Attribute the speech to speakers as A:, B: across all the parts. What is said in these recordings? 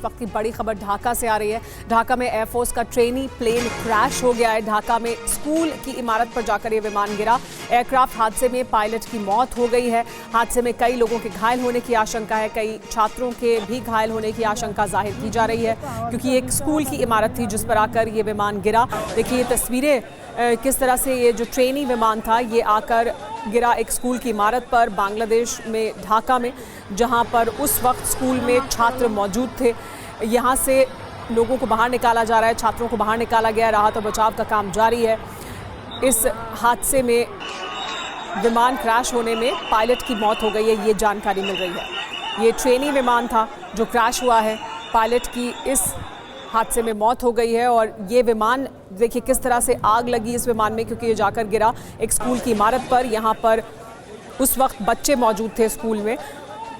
A: इस वक्त की बड़ी खबर ढाका से आ रही है। ढाका में एयरफोर्स का ट्रेनी प्लेन क्रैश हो गया है। ढाका में स्कूल की इमारत पर जाकर ये विमान गिरा। एयरक्राफ्ट हादसे में पायलट की मौत हो गई है। हादसे में कई लोगों के घायल होने की आशंका है, कई छात्रों के भी घायल होने की आशंका जाहिर की जा रही है, क्योंकि एक स्कूल की इमारत थी जिस पर आकर ये विमान गिरा। देखिए ये तस्वीरें किस तरह से ये जो ट्रेनी विमान था ये आकर गिरा एक स्कूल की इमारत पर, बांग्लादेश में ढाका में, जहां पर उस वक्त स्कूल में छात्र मौजूद थे। यहां से लोगों को बाहर निकाला जा रहा है, छात्रों को बाहर निकाला गया। राहत और बचाव का काम जारी है। इस हादसे में विमान क्रैश होने में पायलट की मौत हो गई है, ये जानकारी मिल रही है। ये ट्रेनी विमान था जो क्रैश हुआ है। पायलट की इस हादसे में मौत हो गई है और ये विमान देखिए किस तरह से आग लगी इस विमान में, क्योंकि ये जाकर गिरा एक स्कूल की इमारत पर। यहाँ पर उस वक्त बच्चे मौजूद थे स्कूल में।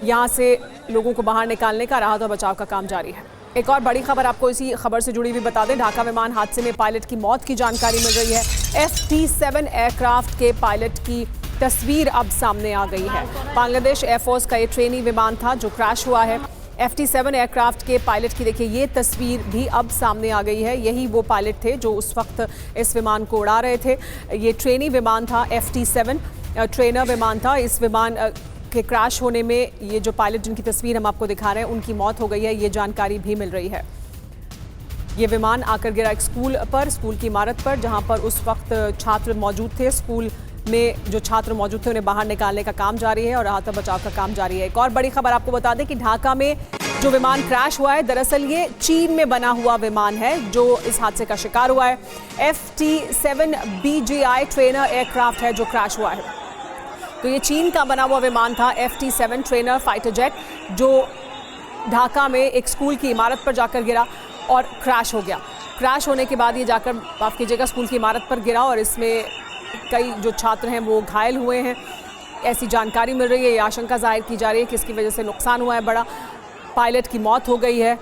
A: यहाँ से लोगों को बाहर निकालने का, राहत और बचाव का काम जारी है। एक और बड़ी खबर आपको इसी खबर से जुड़ी हुई बता दें। ढाका विमान हादसे में पायलट की मौत की जानकारी मिल रही है। FT-7 एयरक्राफ्ट के पायलट की तस्वीर अब सामने आ गई है। बांग्लादेश एयरफोर्स का ये ट्रेनी विमान था जो क्रैश हुआ है। FT-7 एयरक्राफ्ट के पायलट की देखिए ये तस्वीर भी अब सामने आ गई है। यही वो पायलट थे जो उस वक्त इस विमान को उड़ा रहे थे। ये ट्रेनी विमान था, FT-7 ट्रेनर विमान था। इस विमान के क्रैश होने में ये जो पायलट जिनकी तस्वीर हम आपको दिखा रहे हैं उनकी मौत हो गई है, ये जानकारी भी मिल रही है। ये विमान आकर गिरा एक स्कूल पर, स्कूल की इमारत पर, जहां पर उस वक्त छात्र मौजूद थे। स्कूल में जो छात्र मौजूद थे उन्हें बाहर निकालने का काम जारी है और राहत और बचाव का काम जारी है। एक और बड़ी खबर आपको बता दें कि ढाका में जो विमान क्रैश हुआ है दरअसल ये चीन में बना हुआ विमान है जो इस हादसे का शिकार हुआ है। FT-7 BGI ट्रेनर एयरक्राफ्ट है जो क्रैश हुआ है। तो ये चीन का बना हुआ विमान था, FT-7 ट्रेनर फाइटर जेट, जो ढाका में एक स्कूल की इमारत पर जाकर गिरा और क्रैश हो गया। क्रैश होने के बाद ये जाकर, माफ कीजिएगा, स्कूल की इमारत पर गिरा और इसमें कई जो छात्र हैं वो घायल हुए हैं, ऐसी जानकारी मिल रही है। ये आशंका जाहिर की जा रही है कि इसकी वजह से नुकसान हुआ है बड़ा। पायलट की मौत हो गई है,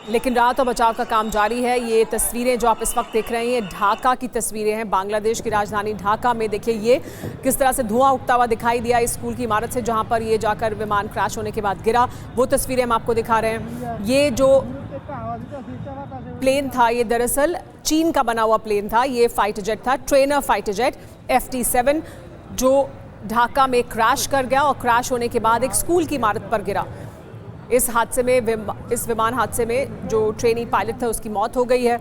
A: लेकिन राहत और बचाव का काम जारी है। ये तस्वीरें जो आप इस वक्त देख रहे हैं ये ढाका की तस्वीरें हैं, बांग्लादेश की राजधानी ढाका में। देखिए ये किस तरह से धुआं उठता हुआ दिखाई दिया इस स्कूल की इमारत से जहां पर ये जाकर विमान क्रैश होने के बाद गिरा। वो तस्वीरें हम आपको दिखा रहे हैं। ये जो प्लेन था ये दरअसल चीन का बना हुआ प्लेन था। ये फाइटर जेट था, ट्रेनर फाइटर जेट FT-7, जो ढाका में क्रैश कर गया और क्रैश होने के बाद एक स्कूल की इमारत पर गिरा। इस हादसे में, इस विमान हादसे में जो ट्रेनी पायलट था उसकी मौत हो गई है।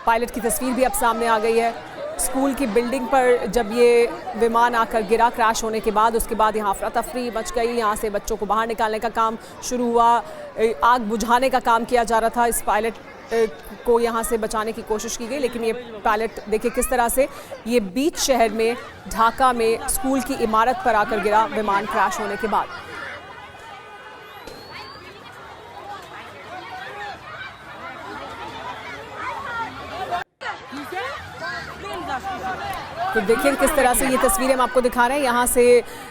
A: पायलट की तस्वीर भी अब सामने आ गई है। स्कूल की बिल्डिंग पर जब ये विमान आकर गिरा क्रैश होने के बाद, उसके बाद यहाँ अफरा तफरी मच गई। यहाँ से बच्चों को बाहर निकालने का काम शुरू हुआ, आग बुझाने का काम किया जा रहा था। इस पायलट को यहाँ से बचाने की कोशिश की गई, लेकिन ये पायलट देखिए किस तरह से ये बीच शहर में ढाका में स्कूल की इमारत पर आकर गिरा विमान क्रैश होने के बाद। तो देखिए किस तरह से ये तस्वीरें हम आपको दिखा रहे हैं। यहाँ से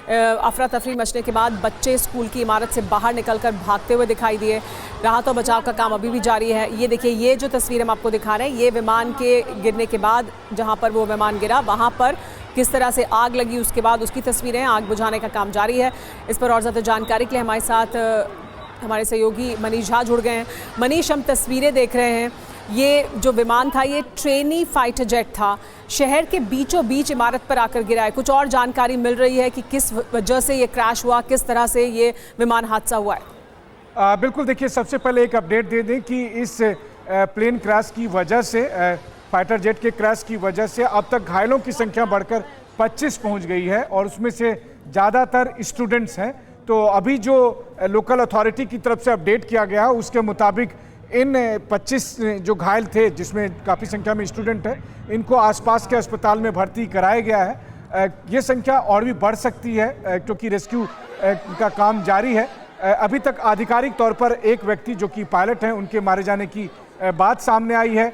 A: अफरा तफरी मचने के बाद बच्चे स्कूल की इमारत से बाहर निकलकर भागते हुए दिखाई दिए। राहत और बचाव का काम अभी भी जारी है। ये देखिए ये जो तस्वीर हम आपको दिखा रहे हैं ये विमान के गिरने के बाद जहाँ पर वो विमान गिरा वहाँ पर किस तरह से आग लगी, उसके बाद उसकी तस्वीरें, आग बुझाने का काम जारी है। इस पर और ज़्यादा जानकारी के लिए हमारे साथ हमारे सहयोगी मनीष झा जुड़ गए हैं। मनीष, हम तस्वीरें देख रहे हैं, ये जो विमान था ये ट्रेनी फाइटर जेट था, शहर के बीचों बीच इमारत पर आकर गिरा है। कुछ और जानकारी मिल रही है कि किस वजह से ये क्रैश हुआ, किस तरह से ये विमान हादसा हुआ है?
B: बिल्कुल, देखिए सबसे पहले एक अपडेट दे दें कि इस प्लेन क्रैश की वजह से, फाइटर जेट के क्रैश की वजह से अब तक घायलों की संख्या बढ़कर 25 पहुंच गई है और उसमें से ज़्यादातर स्टूडेंट्स हैं। तो अभी जो लोकल अथॉरिटी की तरफ से अपडेट किया गया है उसके मुताबिक इन 25 जो घायल थे, जिसमें काफ़ी संख्या में स्टूडेंट हैं, इनको आसपास के अस्पताल में भर्ती कराया गया है। ये संख्या और भी बढ़ सकती है क्योंकि रेस्क्यू का काम जारी है। अभी तक आधिकारिक तौर पर एक व्यक्ति जो कि पायलट हैं उनके मारे जाने की बात सामने आई है।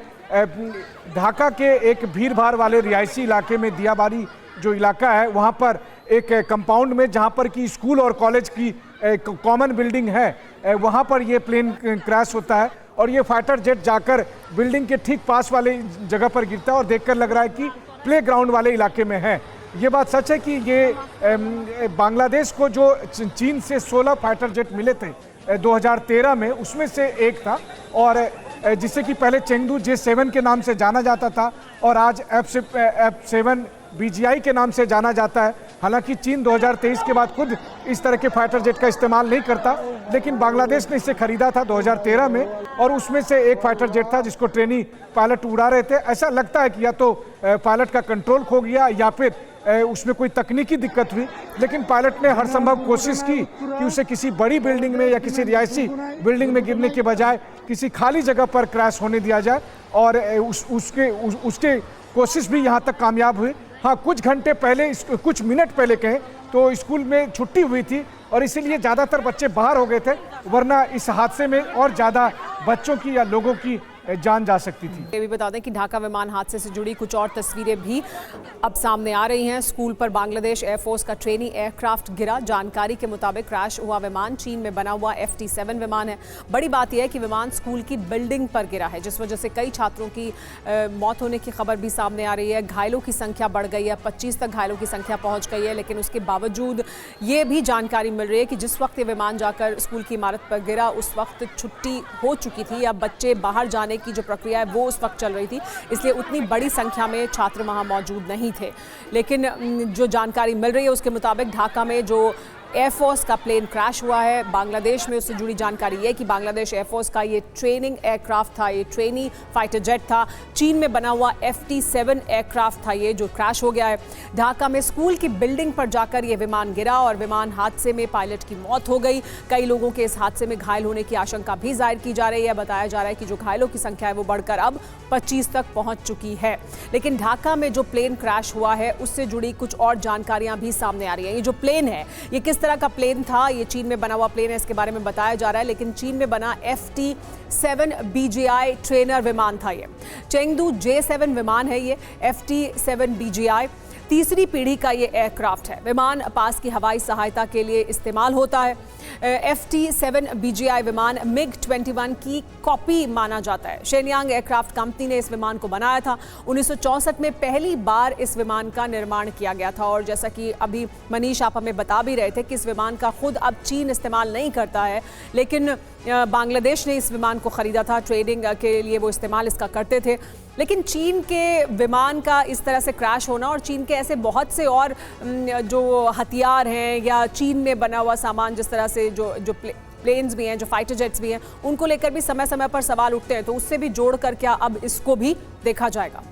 B: ढाका के एक भीड़ भाड़ वाले रिहायशी इलाके में दियाबारी जो इलाका है वहाँ पर एक कंपाउंड में जहाँ पर कि स्कूल और कॉलेज की कॉमन बिल्डिंग है वहाँ पर ये प्लेन क्रैश होता है और ये फाइटर जेट जाकर बिल्डिंग के ठीक पास वाले जगह पर गिरता है और देखकर लग रहा है कि प्लेग्राउंड वाले इलाके में है। ये बात सच है कि ये बांग्लादेश को जो चीन से 16 फाइटर जेट मिले थे 2013 में, उसमें से एक था, और जिसे कि पहले चेंगडू J7 के नाम से जाना जाता था और आज F7 BGI के नाम से जाना जाता है। हालांकि चीन 2023 के बाद खुद इस तरह के फाइटर जेट का इस्तेमाल नहीं करता, लेकिन बांग्लादेश ने इसे खरीदा था 2013 में, और उसमें से एक फाइटर जेट था जिसको ट्रेनी पायलट उड़ा रहे थे। ऐसा लगता है कि या तो पायलट का कंट्रोल खो गया या फिर उसमें कोई तकनीकी दिक्कत हुई, लेकिन पायलट ने हर संभव कोशिश की कि उसे किसी बड़ी बिल्डिंग में या किसी रिहायशी बिल्डिंग में गिरने के बजाय किसी खाली जगह पर क्रैश होने दिया जाए, और उसके कोशिश भी यहाँ तक कामयाब हुई। हाँ, कुछ घंटे पहले, कुछ मिनट पहले कहें तो स्कूल में छुट्टी हुई थी और इसीलिए ज़्यादातर बच्चे बाहर हो गए थे, वरना इस हादसे में और ज़्यादा बच्चों की या लोगों की जान जा सकती थी।
A: ये भी बता दें कि ढाका विमान हादसे से जुड़ी कुछ और तस्वीरें भी अब सामने आ रही हैं। स्कूल पर बांग्लादेश एयरफोर्स का ट्रेनी एयरक्राफ्ट गिरा। जानकारी के मुताबिक क्रैश हुआ विमान चीन में बना हुआ FT7 विमान है। बड़ी बात यह है कि विमान स्कूल की बिल्डिंग पर गिरा है, जिस वजह से कई छात्रों की मौत होने की खबर भी सामने आ रही है। घायलों की संख्या बढ़ गई है, 25 तक घायलों की संख्या पहुंच गई है, लेकिन उसके बावजूद ये भी जानकारी मिल रही है कि जिस वक्त ये विमान जाकर स्कूल की इमारत पर गिरा उस वक्त छुट्टी हो चुकी थी या बच्चे बाहर जाने की जो प्रक्रिया है वो उस वक्त चल रही थी, इसलिए उतनी बड़ी संख्या में छात्र वहां मौजूद नहीं थे। लेकिन जो जानकारी मिल रही है उसके मुताबिक ढाका में जो एयरफोर्स का प्लेन क्रैश हुआ है, बांग्लादेश में उससे जुड़ी जानकारी है कि बांग्लादेश एयरफोर्स का ये ट्रेनिंग एयरक्राफ्ट था, ये ट्रेनी फाइटर जेट था। चीन में बना हुआ FT7 एयरक्राफ्ट था ये जो क्रैश हो गया है। ढाका में स्कूल की बिल्डिंग पर जाकर ये विमान गिरा और विमान हादसे में पायलट की मौत हो गई। कई लोगों के इस हादसे में घायल होने की आशंका भी जाहिर की जा रही है। बताया जा रहा है कि जो घायलों की संख्या है वो बढ़कर अब 25 तक पहुंच चुकी है। लेकिन ढाका में जो प्लेन क्रैश हुआ है उससे जुड़ी कुछ और जानकारियां भी सामने आ रही हैं। ये जो प्लेन है ये किस तरह का प्लेन था, ये चीन में बना हुआ प्लेन है, इसके बारे में बताया जा रहा है। लेकिन चीन में बना FT7 BGI ट्रेनर विमान था। ये चेंगडू J7 विमान है। ये FT7 BGI तीसरी पीढ़ी का ये एयरक्राफ्ट है। विमान पास की हवाई सहायता के लिए इस्तेमाल होता है। FT7 BGI विमान MiG-21 की कॉपी माना जाता है। शेनयांग एयरक्राफ्ट कंपनी ने इस विमान को बनाया था। 1964 में पहली बार इस विमान का निर्माण किया गया था, और जैसा कि अभी मनीष आप हमें बता भी रहे थे कि इस विमान का खुद अब चीन इस्तेमाल नहीं करता है, लेकिन बांग्लादेश ने इस विमान को खरीदा था। ट्रेनिंग के लिए वो इस्तेमाल इसका करते थे। लेकिन चीन के विमान का इस तरह से क्रैश होना और चीन के ऐसे बहुत से और जो हथियार हैं या चीन में बना हुआ सामान, जिस तरह से जो प्लेन्स भी हैं, जो फाइटर जेट्स भी हैं, उनको लेकर भी समय समय पर सवाल उठते हैं, तो उससे भी जोड़कर क्या अब इसको भी देखा जाएगा?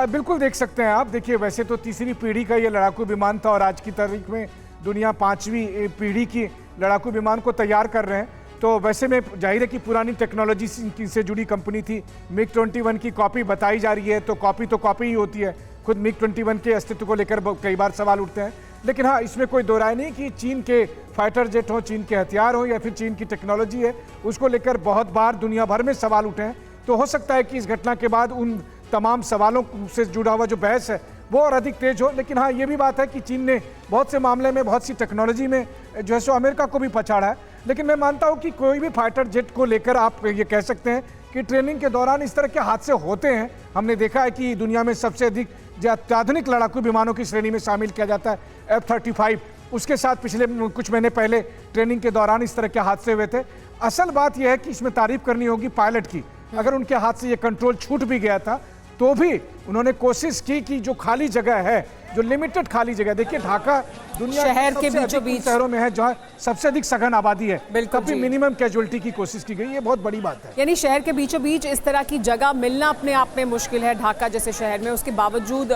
B: बिल्कुल देख सकते हैं आप। देखिए, वैसे तो तीसरी पीढ़ी का ये लड़ाकू विमान था और आज की तारीख में दुनिया 5वीं पीढ़ी की लड़ाकू विमान को तैयार कर रहे हैं। तो वैसे में जाहिर है कि पुरानी टेक्नोलॉजी से जुड़ी कंपनी थी। MiG-21 की कॉपी बताई जा रही है, तो कॉपी ही होती है। खुद MiG-21 के अस्तित्व को लेकर कई बार सवाल उठते हैं, लेकिन हाँ, इसमें कोई दो राय नहीं कि चीन के फाइटर जेट हो, चीन के हथियार हो या फिर चीन की टेक्नोलॉजी है, उसको लेकर बहुत बार दुनिया भर में सवाल उठे हैं। तो हो सकता है कि इस घटना के बाद उन तमाम सवालों से जुड़ा हुआ जो बहस है वो और अधिक तेज हो। लेकिन हाँ, ये भी बात है कि चीन ने बहुत से मामले में, बहुत सी टेक्नोलॉजी में जो है सो अमेरिका को भी पछाड़ा है। लेकिन मैं मानता हूँ कि कोई भी फाइटर जेट को लेकर आप ये कह सकते हैं कि ट्रेनिंग के दौरान इस तरह के हादसे होते हैं। हमने देखा है कि दुनिया में सबसे अधिक जो अत्याधुनिक लड़ाकू विमानों की श्रेणी में शामिल किया जाता है F-35। उसके साथ पिछले कुछ महीने पहले ट्रेनिंग के दौरान इस तरह के हादसे हुए थे। असल बात यह है कि इसमें तारीफ करनी होगी पायलट की। अगर उनके हाथ से ये कंट्रोल छूट भी गया था तो भी उन्होंने कोशिश की कि जो खाली जगह है, जो लिमिटेड खाली जगह, देखिए ढाका दुनिया
A: शहर के बीचों बीच
B: शहरों में है जहाँ सबसे अधिक सघन आबादी है,
A: बिल्कुल
B: तभी मिनिमम कैजुअलिटी की कोशिश की गई। ये बहुत बड़ी बात है।
A: यानी शहर के बीचों बीच इस तरह की जगह मिलना अपने आप में मुश्किल है ढाका जैसे शहर में। उसके बावजूद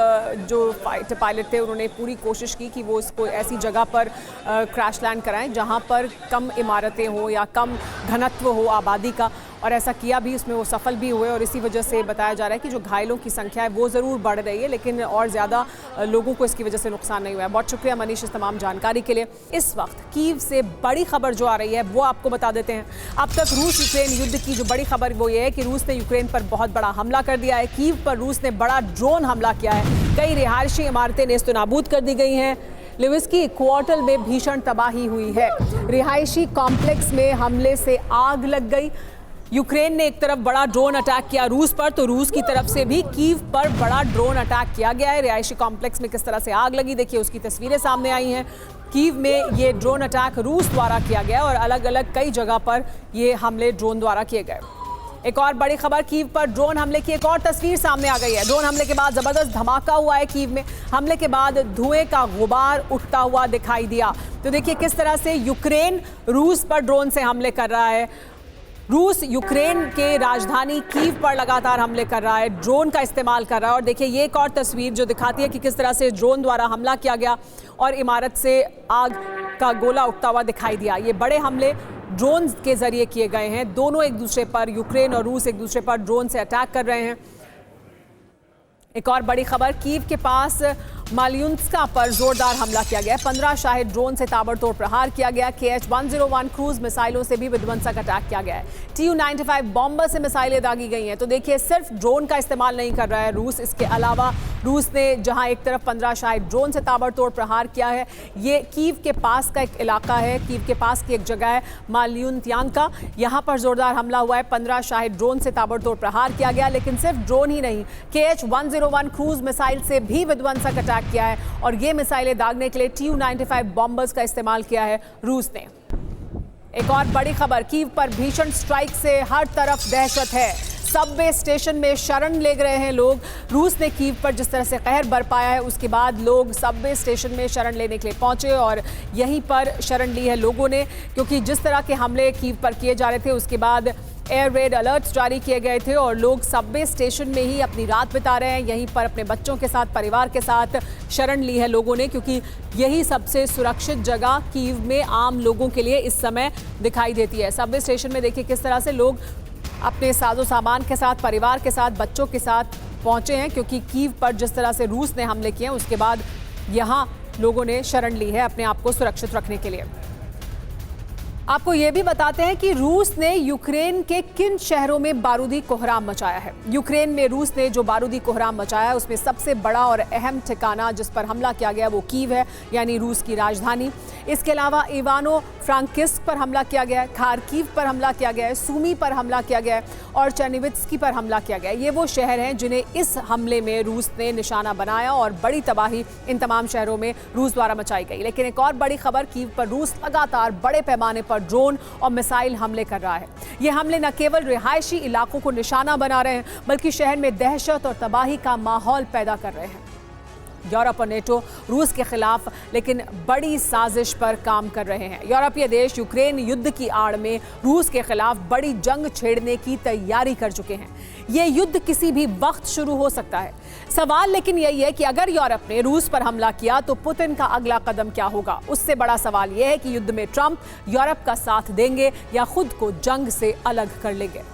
A: जो फाइटर पायलट थे उन्होंने पूरी कोशिश की कि वो इसको ऐसी जगह पर क्रैश लैंड कराएं जहाँ पर कम इमारतें हो या कम घनत्व हो आबादी का, और ऐसा किया भी, उसमें वो सफल भी हुए। और इसी वजह से बताया जा रहा है कि जो घायलों की संख्या है वो ज़रूर बढ़ रही है, लेकिन और ज़्यादा लोगों को इसकी वजह से नुकसान नहीं हुआ है। बहुत शुक्रिया मनीष इस तमाम जानकारी के लिए। इस वक्त कीव से बड़ी खबर जो आ रही है वो आपको बता देते हैं। अब तक रूस यूक्रेन युद्ध की जो बड़ी खबर वो ये है कि रूस ने यूक्रेन पर बहुत बड़ा हमला कर दिया है। कीव पर रूस ने बड़ा ड्रोन हमला किया है। कई रिहायशी इमारतें नेस्तनाबूद कर दी गई हैं। लिविस्की क्वार्टर में भीषण तबाही हुई है। रिहायशी कॉम्प्लेक्स में हमले से आग लग गई। यूक्रेन ने एक तरफ बड़ा ड्रोन अटैक किया रूस पर, तो रूस की तरफ से भी कीव पर बड़ा ड्रोन अटैक किया गया है। रिहायशी कॉम्प्लेक्स में किस तरह से आग लगी, देखिए उसकी तस्वीरें सामने आई हैं। कीव में ये ड्रोन अटैक रूस द्वारा किया गया और अलग अलग कई जगह पर ये हमले ड्रोन द्वारा किए गए। एक और बड़ी खबर, कीव पर ड्रोन हमले की एक और तस्वीर सामने आ गई है। ड्रोन हमले के बाद जबरदस्त धमाका हुआ है कीव में। हमले के बाद धुएं का गुबार उठता हुआ दिखाई दिया। तो देखिए किस तरह से यूक्रेन रूस पर ड्रोन से हमले कर रहा है। रूस यूक्रेन के राजधानी कीव पर लगातार हमले कर रहा है, ड्रोन का इस्तेमाल कर रहा है। और देखिए ये एक और तस्वीर जो दिखाती है कि किस तरह से ड्रोन द्वारा हमला किया गया और इमारत से आग का गोला उठता हुआ दिखाई दिया। ये बड़े हमले ड्रोन के जरिए किए गए हैं। दोनों एक दूसरे पर, यूक्रेन और रूस एक दूसरे पर ड्रोन से अटैक कर रहे हैं। एक और बड़ी खबर, कीव के पास मालियुन्स्का पर जोरदार हमला किया गया। 15 शाहिद ड्रोन से ताबड़तोड़ प्रहार किया गया। KH-101 क्रूज मिसाइलों से भी विध्वंसक अटैक किया गया है। Tu-95 बॉम्बर से मिसाइलें दागी गई हैं। तो देखिए सिर्फ ड्रोन का इस्तेमाल नहीं कर रहा है रूस, इसके अलावा रूस ने जहां एक तरफ 15 शाहिद ड्रोन से ताबड़तोड़ प्रहार किया है, ये कीव के पास का एक इलाका है, कीव के पास की एक जगह है मालियुन्त्यांका, यहाँ पर जोरदार हमला हुआ है। 15 शाहिद ड्रोन से ताबड़तोड़ प्रहार किया गया। लेकिन सिर्फ ड्रोन ही नहीं, KH-101 क्रूज मिसाइल से भी विध्वंसक अटैक किया है और ये मिसाइलें दागने के लिए Tu-95 बॉम्बर्स का इस्तेमाल किया है रूस ने। एक और बड़ी खबर, कीव पर भीषण स्ट्राइक से हर तरफ दहशत है। सबवे स्टेशन में शरण ले रहे हैं लोग। रूस ने कीव पर जिस तरह से कहर बरपाया है, उसके बाद लोग सबवे स्टेशन में शरण लेने के लिए पहुंचे और यहीं पर शरण ली है लोगों ने, क्योंकि जिस तरह के हमले कीव पर किए जा रहे थे उसके बाद एयर रेड अलर्ट्स जारी किए गए थे और लोग सबवे स्टेशन में ही अपनी रात बिता रहे हैं। यहीं पर अपने बच्चों के साथ, परिवार के साथ शरण ली है लोगों ने, क्योंकि यही सबसे सुरक्षित जगह कीव में आम लोगों के लिए इस समय दिखाई देती है। सबवे स्टेशन में देखिए किस तरह से लोग अपने साजो सामान के साथ, परिवार के साथ, बच्चों के साथ पहुंचे हैं, क्योंकि कीव पर जिस तरह से रूस ने हमले किए हैं उसके बाद यहाँ लोगों ने शरण ली है अपने आप को सुरक्षित रखने के लिए। आपको ये भी बताते हैं कि रूस ने यूक्रेन के किन शहरों में बारूदी कोहराम मचाया है। यूक्रेन में रूस ने जो बारूदी कोहराम मचाया है उसमें सबसे बड़ा और अहम ठिकाना जिस पर हमला किया गया वो कीव है, यानी रूस की राजधानी। इसके अलावा इवानो फ्रांकिस्क पर हमला किया गया है, खार्किव पर हमला किया गया है, सूमी पर हमला किया गया है और चर्निवित्स्की पर हमला किया गया है। ये वो शहर हैं जिन्हें इस हमले में रूस ने निशाना बनाया और बड़ी तबाही इन तमाम शहरों में रूस द्वारा मचाई गई। लेकिन एक और बड़ी खबर, कीव पर रूस लगातार बड़े पैमाने पर ड्रोन और मिसाइल हमले कर रहा है। ये हमले न केवल रिहायशी इलाकों को निशाना बना रहे हैं बल्कि शहर में दहशत और तबाही का माहौल पैदा कर रहे हैं। यूरोप और नेटो रूस के खिलाफ लेकिन बड़ी साजिश पर काम कर रहे हैं। यूरोपीय देश यूक्रेन युद्ध की आड़ में रूस के खिलाफ बड़ी जंग छेड़ने की तैयारी कर चुके हैं। ये युद्ध किसी भी वक्त शुरू हो सकता है। सवाल लेकिन यही है कि अगर यूरोप ने रूस पर हमला किया तो पुतिन का अगला कदम क्या होगा। उससे बड़ा सवाल यह है कि युद्ध में ट्रंप यूरोप का साथ देंगे या खुद को जंग से अलग कर लेंगे।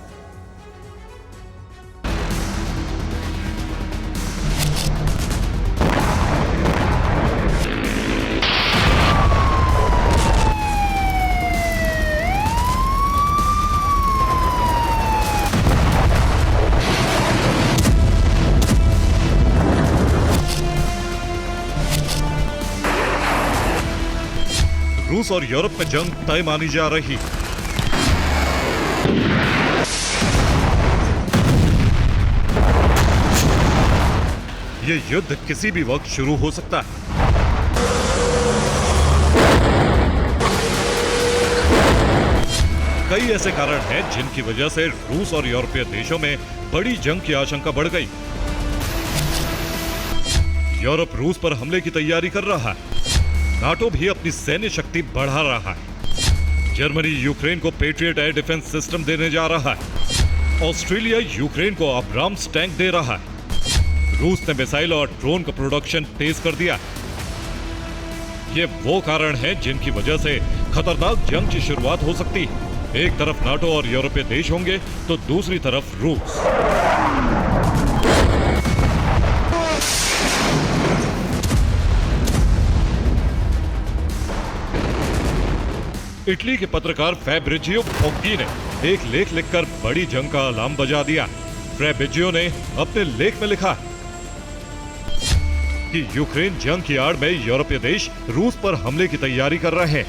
C: रूस और यूरोप में जंग तय मानी जा रही। ये युद्ध किसी भी वक्त शुरू हो सकता है। कई ऐसे कारण हैं जिनकी वजह से रूस और यूरोपीय देशों में बड़ी जंग की आशंका बढ़ गई। यूरोप रूस पर हमले की तैयारी कर रहा है। नाटो भी अपनी सैन्य शक्ति बढ़ा रहा है। जर्मनी यूक्रेन को पेट्रियट एयर डिफेंस सिस्टम देने जा रहा है। ऑस्ट्रेलिया यूक्रेन को अब्राम्स टैंक दे रहा है। रूस ने मिसाइल और ड्रोन का प्रोडक्शन तेज कर दिया। ये वो कारण हैं जिनकी वजह से खतरनाक जंग की शुरुआत हो सकती है। एक तरफ नाटो और यूरोपीय देश होंगे तो दूसरी तरफ रूस। इटली के पत्रकार फैब्रिजियो फोग्गी ने एक लेख लिखकर बड़ी जंग का अलार्म बजा दिया। फैब्रिजियो ने अपने लेख में लिखा कि यूक्रेन जंग की आड़ में यूरोपीय देश रूस पर हमले की तैयारी कर रहे हैं।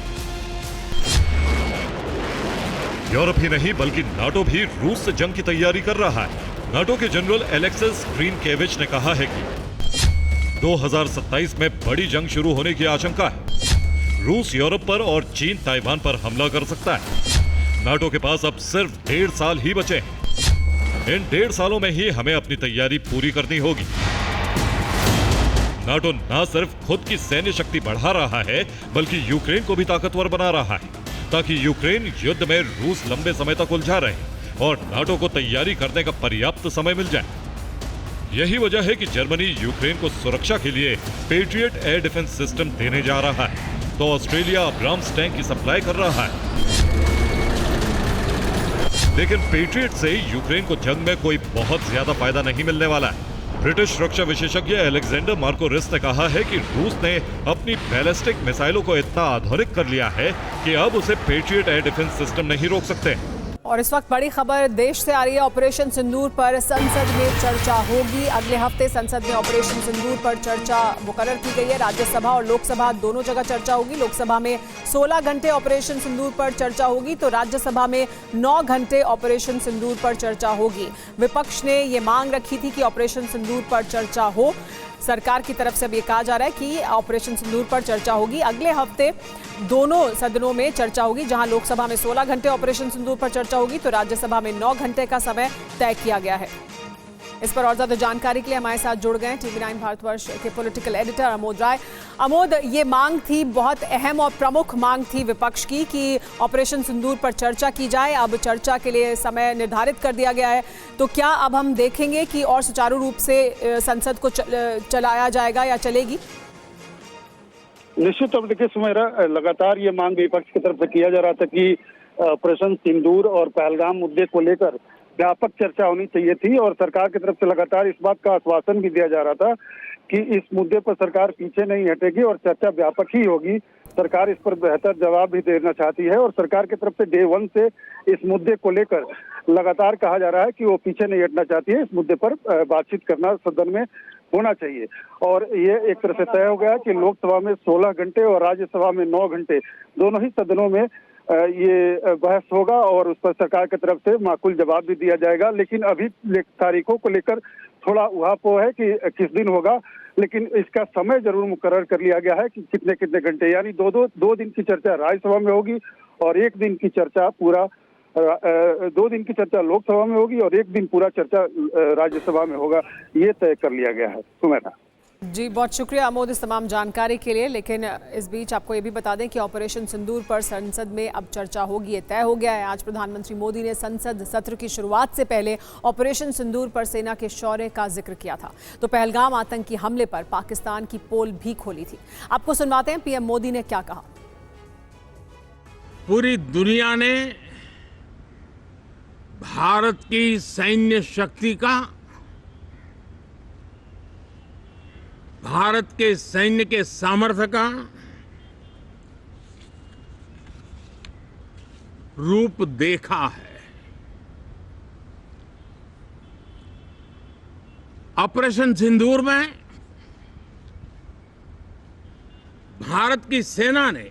C: यूरोप ही नहीं बल्कि नाटो भी रूस से जंग की तैयारी कर रहा है। नाटो के जनरल एलेक्सिस ग्रीनकेविच ने कहा है कि 2027 में बड़ी जंग शुरू होने की आशंका है। रूस यूरोप पर और चीन ताइवान पर हमला कर सकता है। नाटो के पास अब सिर्फ 1.5 साल ही बचे हैं। इन 1.5 सालों में ही हमें अपनी तैयारी पूरी करनी होगी। नाटो न सिर्फ खुद की सैन्य शक्ति बढ़ा रहा है बल्कि यूक्रेन को भी ताकतवर बना रहा है ताकि यूक्रेन युद्ध में रूस लंबे समय तक उलझा रहे और नाटो को तैयारी करने का पर्याप्त समय मिल जाए। यही वजह है कि जर्मनी यूक्रेन को सुरक्षा के लिए पेट्रियट एयर डिफेंस सिस्टम देने जा रहा है, तो ऑस्ट्रेलिया अब्राम्स टैंक की सप्लाई कर रहा है। लेकिन पेट्रियट से यूक्रेन को जंग में कोई बहुत ज्यादा फायदा नहीं मिलने वाला है। ब्रिटिश रक्षा विशेषज्ञ अलेक्जेंडर मार्को रिस ने कहा है कि रूस ने अपनी बैलिस्टिक मिसाइलों को इतना आधुनिक कर लिया है कि अब उसे पेट्रियट एयर डिफेंस सिस्टम नहीं रोक सकते।
A: और इस वक्त बड़ी खबर देश से आ रही है। ऑपरेशन सिंदूर पर संसद में चर्चा होगी। अगले हफ्ते संसद में ऑपरेशन सिंदूर पर चर्चा मुकर्रर की गई है। राज्यसभा और लोकसभा दोनों जगह चर्चा होगी। लोकसभा में 16 घंटे ऑपरेशन सिंदूर पर चर्चा होगी तो राज्यसभा में 9 घंटे ऑपरेशन सिंदूर पर चर्चा होगी। विपक्ष ने ये मांग रखी थी कि ऑपरेशन सिंदूर पर चर्चा हो। सरकार की तरफ से अब ये कहा जा रहा है कि ऑपरेशन सिंदूर पर चर्चा होगी। अगले हफ्ते दोनों सदनों में चर्चा होगी। जहां लोकसभा में 16 घंटे ऑपरेशन सिंदूर पर चर्चा होगी तो राज्यसभा में 9 घंटे का समय तय किया गया है। इस पर और ज्यादा जानकारी के लिए हमारे साथ जुड़ गए TV9 भारतवर्ष के पॉलिटिकल एडिटर अमोद राय। अमोद, ये मांग थी, बहुत अहम और प्रमुख मांग थी विपक्ष की कि ऑपरेशन सिंदूर पर चर्चा की जाए। अब चर्चा के लिए समय निर्धारित कर दिया गया है, तो क्या अब हम देखेंगे कि और सुचारू रूप से संसद को चलाया जाएगा या चलेगी?
D: निश्चित तौर देखिए सुमेरा, लगातार ये मांग विपक्ष की तरफ से किया जा रहा था कि ऑपरेशन सिंदूर और पहलगाम मुद्दे को लेकर व्यापक चर्चा होनी चाहिए थी और सरकार की तरफ से लगातार इस बात का आश्वासन भी दिया जा रहा था कि इस मुद्दे पर सरकार पीछे नहीं हटेगी और चर्चा व्यापक ही होगी। सरकार इस पर बेहतर जवाब भी देना चाहती है और सरकार की तरफ से डे 1 से इस मुद्दे को लेकर लगातार कहा जा रहा है कि वो पीछे नहीं हटना चाहती है। इस मुद्दे पर बातचीत करना सदन में होना चाहिए और ये एक तरह से तय हो गया कि लोकसभा में 16 घंटे और राज्यसभा में 9 घंटे दोनों ही सदनों में ये बहस होगा और उस पर सरकार की तरफ से माकूल जवाब भी दिया जाएगा। लेकिन अभी तारीखों को लेकर थोड़ा उहापोह है कि किस दिन होगा, लेकिन इसका समय जरूर मुकर्रर कर लिया गया है कि कितने कितने घंटे, यानी दो दिन की चर्चा राज्यसभा में होगी और 1 दिन की चर्चा पूरा 2 दिन की चर्चा लोकसभा में होगी और 1 दिन पूरा चर्चा राज्यसभा में होगा। ये तय कर लिया गया है। सुमेरा
A: जी, बहुत शुक्रिया अमोद इस तमाम जानकारी के लिए। लेकिन इस बीच आपको ये भी बता दें कि ऑपरेशन सिंदूर पर संसद में अब चर्चा होगी, ये तय हो गया है। आज प्रधानमंत्री मोदी ने संसद सत्र की शुरुआत से पहले ऑपरेशन सिंदूर पर सेना के शौर्य का जिक्र किया था। तो पहलगाम आतंकी हमले पर पाकिस्तान की पोल भी खोली थी। आपको सुनवाते हैं पीएम मोदी ने क्या कहा।
E: पूरी दुनिया ने भारत की सैन्य शक्ति का, भारत के सैन्य के सामर्थ्य का रूप देखा है। ऑपरेशन सिंदूर में भारत की सेना ने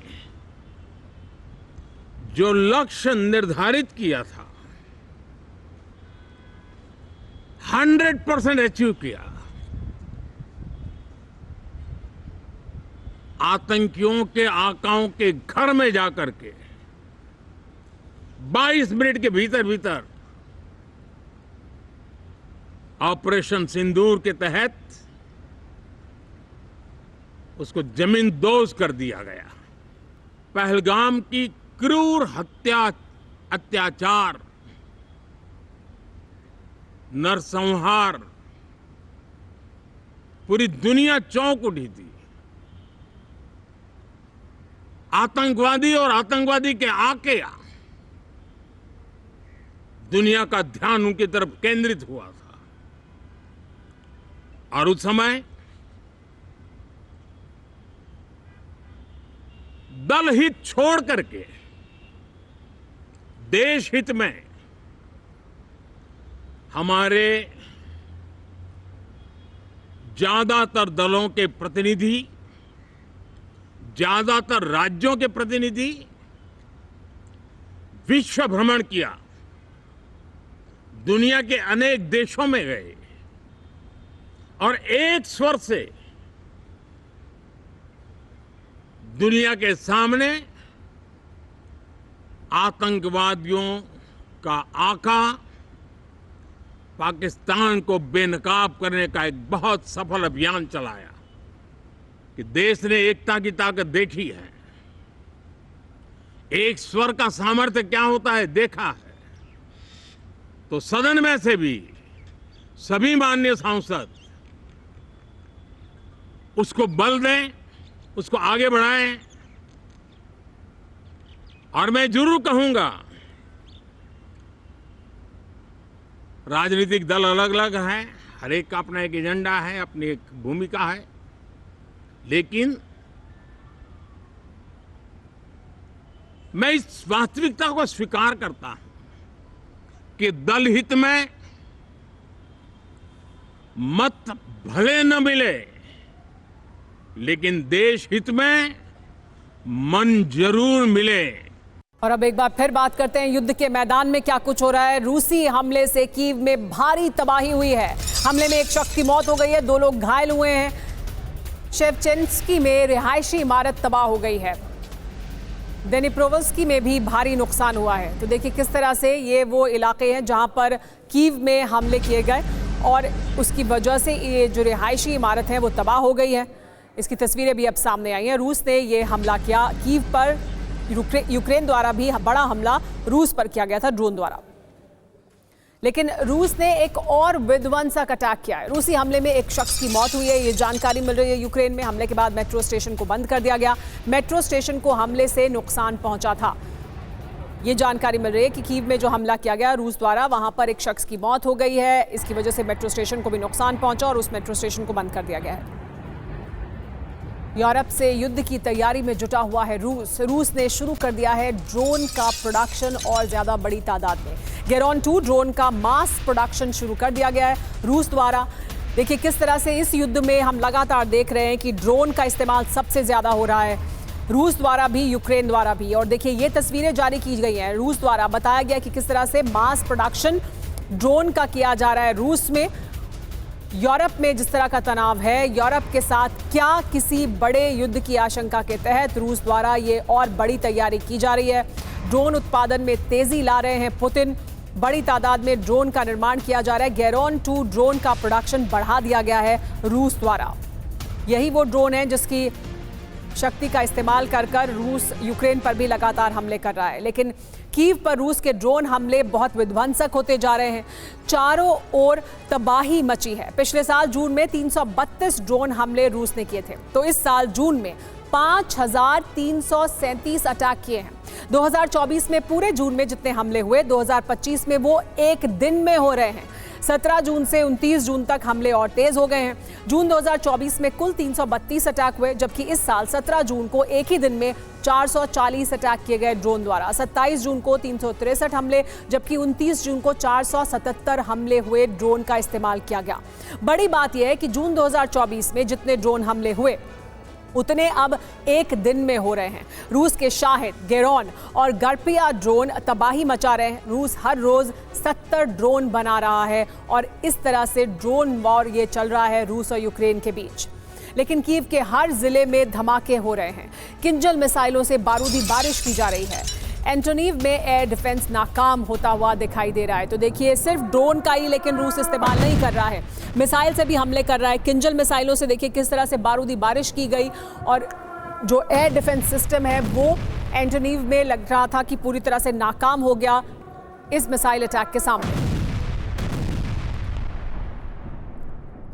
E: जो लक्ष्य निर्धारित किया था 100% अचीव किया। आतंकियों के आकाओं के घर में जाकर के 22 मिनट के भीतर भीतर ऑपरेशन सिंदूर के तहत उसको जमींदोज कर दिया गया। पहलगाम की क्रूर हत्या, अत्याचार, नरसंहार, पूरी दुनिया चौंक उठी थी। आतंकवादी और आतंकवादी के आके दुनिया का ध्यान उनकी तरफ केंद्रित हुआ था और उस समय दल हित छोड़ करके देश हित में हमारे ज्यादातर दलों के प्रतिनिधि, ज्यादातर राज्यों के प्रतिनिधि विश्व भ्रमण किया, दुनिया के अनेक देशों में गए और एक स्वर से दुनिया के सामने आतंकवादियों का आका पाकिस्तान को बेनकाब करने का एक बहुत सफल अभियान चलाया कि देश ने एकता की ताकत देखी है, एक स्वर का सामर्थ्य क्या होता है देखा है। तो सदन में से भी सभी माननीय सांसद उसको बल दें, उसको आगे बढ़ाएं। और मैं जरूर कहूंगा, राजनीतिक दल अलग अलग है, हर एक का अपना एक एजेंडा है, अपनी एक भूमिका है, लेकिन मैं इस वास्तविकता को स्वीकार करता हूं कि दल हित में मत भले न मिले, लेकिन देश हित में मन जरूर मिले।
A: और अब एक बार फिर बात करते हैं युद्ध के मैदान में क्या कुछ हो रहा है। रूसी हमले से कीव में भारी तबाही हुई है। हमले में एक शख्स की मौत हो गई है, 2 लोग घायल हुए हैं। शेवचेंस्की में रिहायशी इमारत तबाह हो गई है। डेनिप्रोवस्की में भी भारी नुकसान हुआ है। तो देखिए किस तरह से ये वो इलाके हैं जहां पर कीव में हमले किए गए और उसकी वजह से ये जो रिहायशी इमारत है वो तबाह हो गई है। इसकी तस्वीरें भी अब सामने आई हैं। रूस ने ये हमला किया कीव पर। यूक्रेन द्वारा भी बड़ा हमला रूस पर किया गया था ड्रोन द्वारा, लेकिन रूस ने एक और विध्वंसक अटैक किया है। रूसी हमले में एक शख्स की मौत हुई है, ये जानकारी मिल रही है। यूक्रेन में हमले के बाद मेट्रो स्टेशन को बंद कर दिया गया। मेट्रो स्टेशन को हमले से नुकसान पहुंचा था। ये जानकारी मिल रही है कि कीव में जो हमला किया गया रूस द्वारा, वहां पर एक शख्स की मौत हो गई है। इसकी वजह से मेट्रो स्टेशन को भी नुकसान पहुंचा और उस मेट्रो स्टेशन को बंद कर दिया गया है। यूरोप से युद्ध की तैयारी में जुटा हुआ है रूस। रूस ने शुरू कर दिया है ड्रोन का प्रोडक्शन और ज्यादा बड़ी तादाद में। गेरॉन 2 ड्रोन का मास प्रोडक्शन शुरू कर दिया गया है रूस द्वारा। देखिए किस तरह से इस युद्ध में हम लगातार देख रहे हैं कि ड्रोन का इस्तेमाल सबसे ज्यादा हो रहा है, रूस द्वारा भी, यूक्रेन द्वारा भी। और देखिए ये तस्वीरें जारी की गई हैं रूस द्वारा। बताया गया कि किस तरह से मास प्रोडक्शन ड्रोन का किया जा रहा है रूस में। यूरोप में जिस तरह का तनाव है, यूरोप के साथ क्या किसी बड़े युद्ध की आशंका के तहत रूस द्वारा ये और बड़ी तैयारी की जा रही है। ड्रोन उत्पादन में तेजी ला रहे हैं पुतिन। बड़ी तादाद में ड्रोन का निर्माण किया जा रहा है। गेरॉन 2 ड्रोन का प्रोडक्शन बढ़ा दिया गया है रूस द्वारा। यही वो ड्रोन है जिसकी शक्ति का इस्तेमाल कर रूस यूक्रेन पर भी लगातार हमले कर रहा है। लेकिन कीव पर रूस के ड्रोन हमले बहुत विध्वंसक होते जा रहे हैं। चारों ओर तबाही मची है। पिछले साल जून में 332 ड्रोन हमले रूस ने किए थे, तो इस साल जून में 5337 अटैक किए हैं। 2024 में पूरे जून में जितने हमले हुए, 2025 में वो एक दिन में हो रहे हैं। 17 जून से 29 जून तक हमले और तेज हो गए हैं। जून 2024 में कुल 332 अटैक हुए, जबकि इस साल 17 जून को एक ही दिन में 440 अटैक किए गए ड्रोन द्वारा। 27 जून को 363 हमले, जबकि 29 जून को 477 हमले हुए ड्रोन का इस्तेमाल किया गया। बड़ी बात यह है कि जून 2024 में जितने ड्रोन हमले हुए उतने अब एक दिन में हो रहे हैं। रूस के शाहिद, गेरॉन और गर्पिया ड्रोन तबाही मचा रहे हैं। रूस हर रोज 70 ड्रोन बना रहा है और इस तरह से ड्रोन वॉर ये चल रहा है रूस और यूक्रेन के बीच। लेकिन कीव के हर जिले में धमाके हो रहे हैं। किंजल मिसाइलों से बारूदी बारिश की जा रही है। एंटोनीव में एयर डिफेंस नाकाम होता हुआ दिखाई दे रहा है। तो देखिए सिर्फ ड्रोन का ही लेकिन रूस इस्तेमाल नहीं कर रहा है, मिसाइल से भी हमले कर रहा है। किंजल मिसाइलों से देखिए किस तरह से बारूदी बारिश की गई और जो एयर डिफेंस सिस्टम है वो एंटोनीव में लग रहा था कि पूरी तरह से नाकाम हो गया इस मिसाइल अटैक के सामने।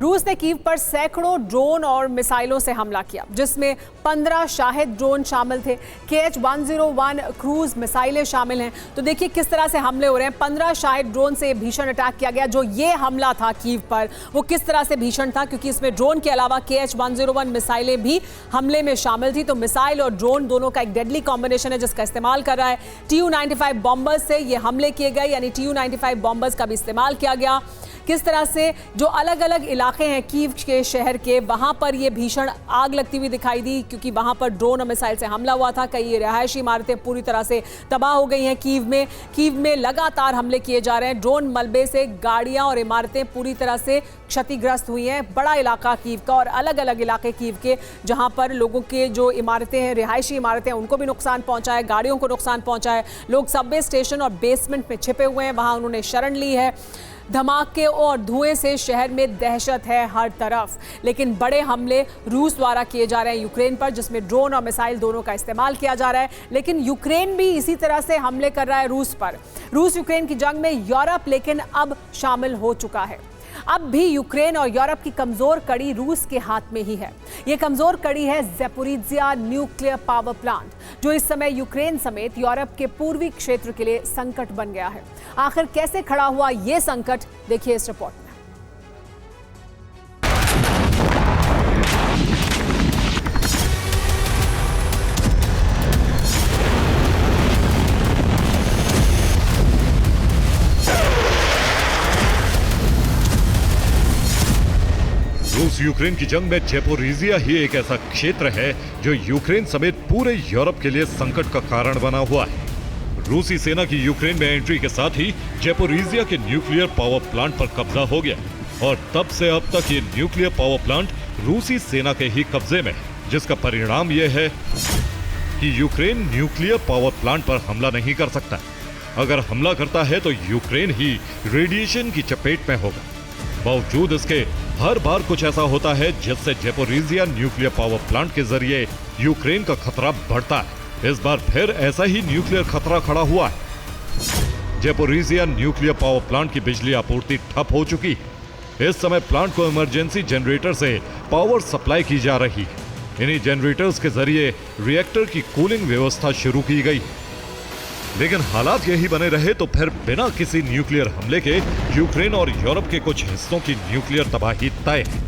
A: रूस ने कीव पर सैकड़ों ड्रोन और मिसाइलों से हमला किया, जिसमें 15 शाहिद ड्रोन शामिल थे। KH-101 क्रूज मिसाइलें शामिल हैं। तो देखिए किस तरह से हमले हो रहे हैं। 15 शाहिद ड्रोन से भीषण अटैक किया गया। जो ये हमला था कीव पर वो किस तरह से भीषण था, क्योंकि इसमें ड्रोन के अलावा KH-101 मिसाइलें भी हमले में शामिल थी। तो मिसाइल और ड्रोन दोनों का एक डेडली कॉम्बिनेशन है जिसका इस्तेमाल कर रहा है। TU-95 बॉम्बर्स से ये हमले किए गए, यानी TU-95 बॉम्बर्स का भी इस्तेमाल किया गया। किस तरह से जो अलग अलग इलाके हैं कीव के शहर के, वहां पर ये भीषण आग लगती हुई दिखाई दी, क्योंकि वहां पर ड्रोन और मिसाइल से हमला हुआ था। कई रिहायशी इमारतें पूरी तरह से तबाह हो गई हैं कीव में लगातार हमले किए जा रहे हैं। ड्रोन मलबे से गाड़ियां और इमारतें पूरी तरह से क्षतिग्रस्त हुई हैं। बड़ा इलाका कीव का और अलग अलग इलाके कीव के, जहां पर लोगों के जो इमारतें हैं, रिहायशी इमारतें हैं, उनको भी नुकसान पहुंचा है, गाड़ियों को नुकसान पहुंचा है। लोग सबवे स्टेशन और बेसमेंट में छिपे हुए हैं, वहां उन्होंने शरण ली है। धमाके और धुएं से शहर में दहशत है हर तरफ, लेकिन बड़े हमले रूस द्वारा किए जा रहे हैं यूक्रेन पर, जिसमें ड्रोन और मिसाइल दोनों का इस्तेमाल किया जा रहा है। लेकिन यूक्रेन भी इसी तरह से हमले कर रहा है रूस पर। रूस यूक्रेन की जंग में यूरोप लेकिन अब शामिल हो चुका है। अब भी यूक्रेन और यूरोप की कमजोर कड़ी रूस के हाथ में ही है। ये कमजोर कड़ी है ज़ैपोरिज़िया न्यूक्लियर पावर प्लांट, जो इस समय यूक्रेन समेत यूरोप के पूर्वी क्षेत्र के लिए संकट बन गया है। आखिर कैसे खड़ा हुआ ये संकट, देखिए इस रिपोर्ट में।
C: रूस यूक्रेन की जंग में ज़ैपोरिज़िया ही एक ऐसा क्षेत्र है जो यूक्रेन समेत पूरे यूरोप के लिए संकट का कारण बना हुआ है। रूसी सेना की यूक्रेन में एंट्री के साथ ही ज़ैपोरिज़िया के न्यूक्लियर पावर प्लांट पर कब्जा हो गया और तब से अब तक ये न्यूक्लियर पावर प्लांट रूसी सेना के ही कब्जे में है, जिसका परिणाम ये है कि यूक्रेन न्यूक्लियर पावर प्लांट पर हमला नहीं कर सकता। अगर हमला करता है तो यूक्रेन ही रेडिएशन की चपेट में होगा। बावजूद इसके हर बार कुछ ऐसा होता है जिससे ज़ैपोरिज़िया न्यूक्लियर पावर प्लांट के जरिए यूक्रेन का खतरा बढ़ता है। इस बार फिर ऐसा ही न्यूक्लियर खतरा खड़ा हुआ है। ज़ैपोरिज़िया न्यूक्लियर पावर प्लांट की बिजली आपूर्ति ठप हो चुकी है। इस समय प्लांट को इमरजेंसी जनरेटर से पावर सप्लाई की जा रही है। इन्हीं जनरेटर्स के जरिए रिएक्टर की कूलिंग व्यवस्था शुरू की गई। लेकिन हालात यही बने रहे तो फिर बिना किसी न्यूक्लियर हमले के यूक्रेन और यूरोप के कुछ हिस्सों की न्यूक्लियर तबाही तय है,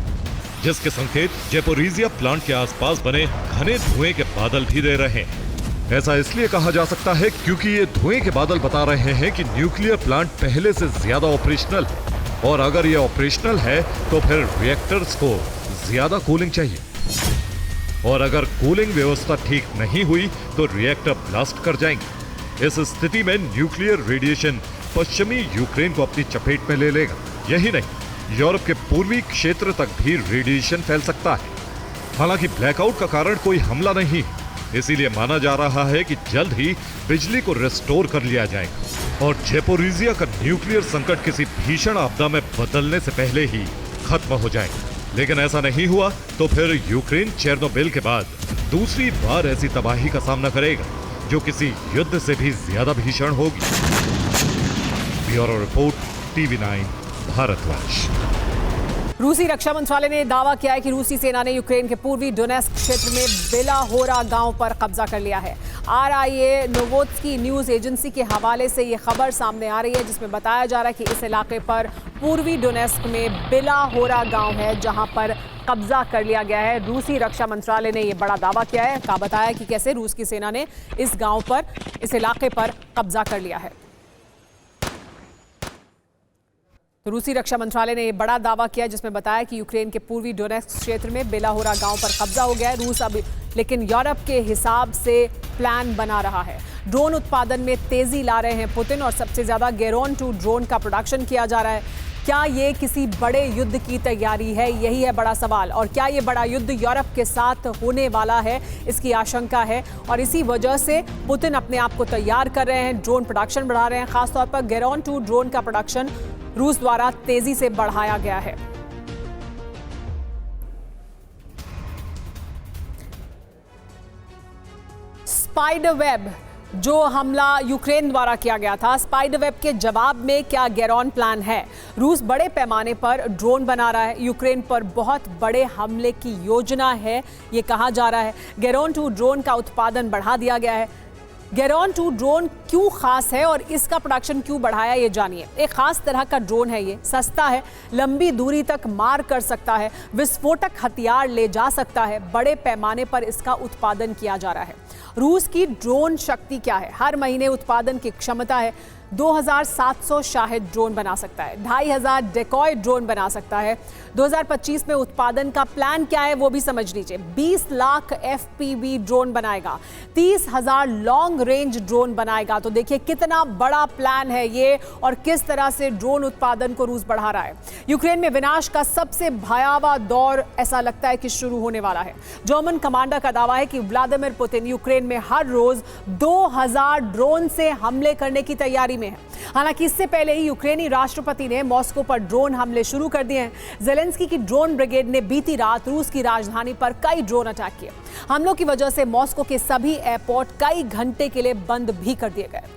C: जिसके संकेत ज़ैपोरिज़िया प्लांट के आसपास बने घने धुएं के बादल भी दे रहे हैं। ऐसा इसलिए कहा जा सकता है क्योंकि ये धुएं के बादल बता रहे हैं कि न्यूक्लियर प्लांट पहले से ज्यादा ऑपरेशनल है, और अगर ये ऑपरेशनल है तो फिर रिएक्टर्स को ज्यादा कूलिंग चाहिए, और अगर कूलिंग व्यवस्था ठीक नहीं हुई तो रिएक्टर ब्लास्ट कर जाएंगे। इस स्थिति में न्यूक्लियर रेडिएशन पश्चिमी यूक्रेन को अपनी चपेट में ले लेगा। यही नहीं, यूरोप के पूर्वी क्षेत्र तक भी रेडिएशन फैल सकता है। हालांकि ब्लैकआउट का कारण कोई हमला नहीं, इसीलिए माना जा रहा है कि जल्द ही बिजली को रिस्टोर कर लिया जाएगा और ज़ैपोरिज़िया का न्यूक्लियर संकट किसी भीषण आपदा में बदलने से पहले ही खत्म हो जाएगा। लेकिन ऐसा नहीं हुआ तो फिर यूक्रेन चेरनोबिल के बाद दूसरी बार ऐसी तबाही का सामना करेगा जो किसी युद्ध से भी ज्यादा भीषण होगी। Bureau report, TV9 Bharatvarsh.
A: रूसी रक्षा मंत्रालय ने दावा किया है कि रूसी सेना ने यूक्रेन के पूर्वी डोनेस्क क्षेत्र में बेलाहोरा गांव पर कब्जा कर लिया है। RIA नोवोत्स्की न्यूज एजेंसी के हवाले से ये खबर सामने आ रही है, जिसमें बताया जा रहा है कि इस इलाके पर पूर्वी डोनेस्क में बेलाहोरा गांव है, जहां पर कब्जा कर लिया गया है। रूसी रक्षा मंत्रालय ने यह बड़ा दावा किया है, बताया कि कैसे रूस की सेना ने इस गांव पर, इस इलाके पर कब्जा कर लिया है। तो रूसी रक्षा मंत्रालय ने यह बड़ा दावा किया, जिसमें बताया कि यूक्रेन के पूर्वी डोनेस्क क्षेत्र में बेलाहोरा गांव पर कब्जा हो गया है। रूस अब लेकिन यूरोप के हिसाब से प्लान बना रहा है। ड्रोन उत्पादन में तेजी ला रहे हैं पुतिन, और सबसे ज्यादा गेरोन 2 ड्रोन का प्रोडक्शन किया जा रहा है। क्या ये किसी बड़े युद्ध की तैयारी है, यही है बड़ा सवाल। और क्या ये बड़ा युद्ध यूरोप के साथ होने वाला है, इसकी आशंका है, और इसी वजह से पुतिन अपने आप को तैयार कर रहे हैं, ड्रोन प्रोडक्शन बढ़ा रहे हैं। खासतौर पर गेरोन 2 ड्रोन का प्रोडक्शन रूस द्वारा तेजी से बढ़ाया गया है। स्पाइडर वेब, जो हमला यूक्रेन द्वारा किया गया था, स्पाइडर वेब के जवाब में क्या गेरोन प्लान है? रूस बड़े पैमाने पर ड्रोन बना रहा है, यूक्रेन पर बहुत बड़े हमले की योजना है, ये कहा जा रहा है। गेरोन 2 ड्रोन का उत्पादन बढ़ा दिया गया है। गेरोन 2 ड्रोन क्यों खास है और इसका प्रोडक्शन क्यों बढ़ाया, ये जानिए। एक खास तरह का ड्रोन है, ये सस्ता है, लंबी दूरी तक मार कर सकता है, विस्फोटक हथियार ले जा सकता है, बड़े पैमाने पर इसका उत्पादन किया जा रहा है। रूस की ड्रोन शक्ति क्या है? हर महीने उत्पादन की क्षमता है 2700 शाहिद ड्रोन बना सकता है, 2500 डेकॉय ड्रोन बना सकता है। 2025 में उत्पादन का प्लान क्या है वो भी समझ लीजिए। 20 लाख FPV ड्रोन बनाएगा, 30,000 लॉन्ग रेंज ड्रोन बनाएगा। तो देखिए कितना बड़ा प्लान है ये और किस तरह से ड्रोन उत्पादन को रूस बढ़ा रहा है। यूक्रेन में विनाश का सबसे भयावह दौर ऐसा लगता है कि शुरू होने वाला है। जर्मन कमांडर का दावा है कि व्लादिमीर पुतिन यूक्रेन में हर रोज 2000 ड्रोन से हमले करने की तैयारी में है। हालांकि इससे पहले ही यूक्रेनी राष्ट्रपति ने मॉस्को पर ड्रोन हमले शुरू कर दिए हैं। ज़ेलेंस्की की ड्रोन ब्रिगेड ने बीती रात रूस की राजधानी पर कई ड्रोन अटैक किए। हमलों की वजह से मॉस्को के सभी एयरपोर्ट कई घंटे के लिए बंद भी कर दिए गए।